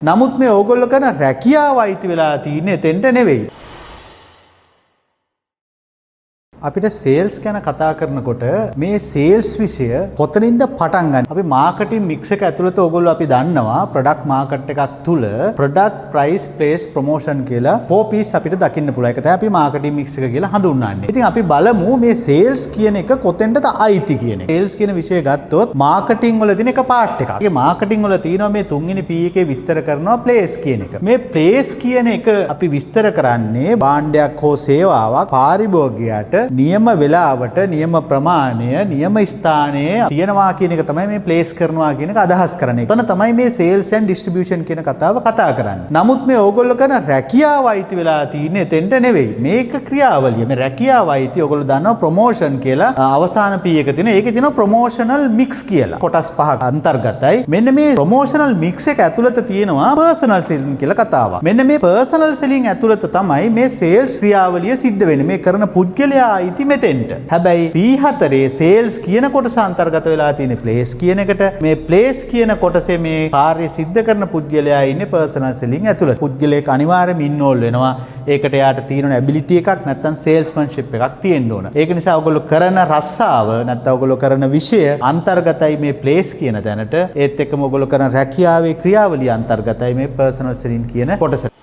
නමුත් මේ ඕගොල්ලෝ කරන රැකියාව අයිති වෙලා තියෙන්නේ එතෙන්ට නෙවෙයි. අපිට සේල්ස් ගැන කතා කරනකොට මේ සේල්ස් විෂය කොතනින්ද පටන් ගන්න? අපි මාකටිං මික්ස් එක ඇතුළත ඕගොල්ලෝ අපි දන්නවා ප්‍රොඩක්ට් මාකට් එකක් තුල ප්‍රොඩක්ට් ප්‍රයිස් ප්ලේස් ප්‍රොමෝෂන් කියලා 4 piece අපිට දකින්න පුළුවන්. ඒක තමයි අපි මාකටිං මික්ස් එක කියලා හඳුන්වන්නේ. ඉතින් අපි බලමු මේ සේල්ස් කියන එක කොතෙන්ටද අයිති කියන එක. සේල්ස් කියන විෂය ගත්තොත් මාකටිං වල තියෙන එක පාර්ට් එකක්. ඒ මාකටිං වල තියෙනවා මේ තුන්වෙනි P එකේ විස්තර කරනවා ප්ලේස් කියන එක. මේ ප්ලේස් කියන එක අපි විස්තර කරන්නේ භාණ්ඩයක් හෝ සේවාවක් පාරිභෝගිකයාට නියම වෙලාවට නියම ප්‍රමාණය නියම ස්ථානයේ තියනවා කියන එක තමයි මේ ප්ලේස් කරනවා කියන එක අදහස් කරන්නේ. එතන තමයි මේ සේල්ස් ඇන්ඩ් ඩිස්ට්‍රිබියුෂන් කියන කතාව කතා කරන්නේ. නමුත් මේ ඕගොල්ලෝ කරන රැකියාව අයිති වෙලා තියෙන්නේ එතෙන්ට නෙවෙයි. මේක ක්‍රියාවලිය. මේ රැකියාව අයිති ඕගොල්ලෝ දන්නවා ප්‍රොමෝෂන් කියලා අවසාන P එක තියෙන. ඒකේ තියෙනවා ප්‍රොමෝෂනල් මික්ස් කියලා. කොටස් පහක් අන්තර්ගතයි. මෙන්න මේ ප්‍රොමෝෂනල් මික්ස් එක ඇතුළත තියෙනවා පර්සනල් සෙලින් කියලා කතාවක්. මෙන්න මේ පර්සනල් සෙලින් ඇතුළත තමයි මේ සේල්ස් ක්‍රියාවලිය සිද්ධ වෙන්නේ. මේ කරන පුද්ගලයා අයිති මෙතෙන්ට. හැබැයි P4 සේල්ස් කියන කොටස අන්තර්ගත වෙලා තියෙන ප්ලේස් කියන එකට. මේ ප්ලේස් කියන කොටසේ මේ කාර්ය සිද්ධ කරන පුද්ගලයා ඉන්නේ පර්සනල් සෙලින් ඇතුළත. පුද්ගලයෙක් අනිවාර්යයෙන්ම ඉන්වෝල්ව් වෙනවා. ඒකට යාට තියෙන ඇබිලිටි එකක් නැත්නම් සේල්ස්මන්ෂිප් එකක් තියෙන්න ඕන. ඒක නිසා ඔයගොල්ලෝ කරන රස්සාව නැත්නම් ඔයගොල්ලෝ කරන විෂය අන්තර්ගතයි මේ ප්ලේස් කියන තැනට. ඒත් එක්කම ඔයගොල්ලෝ කරන රැකියාවේ ක්‍රියාවලිය අන්තර්ගතයි මේ පර්සනල් සෙලින් කියන කොටසට.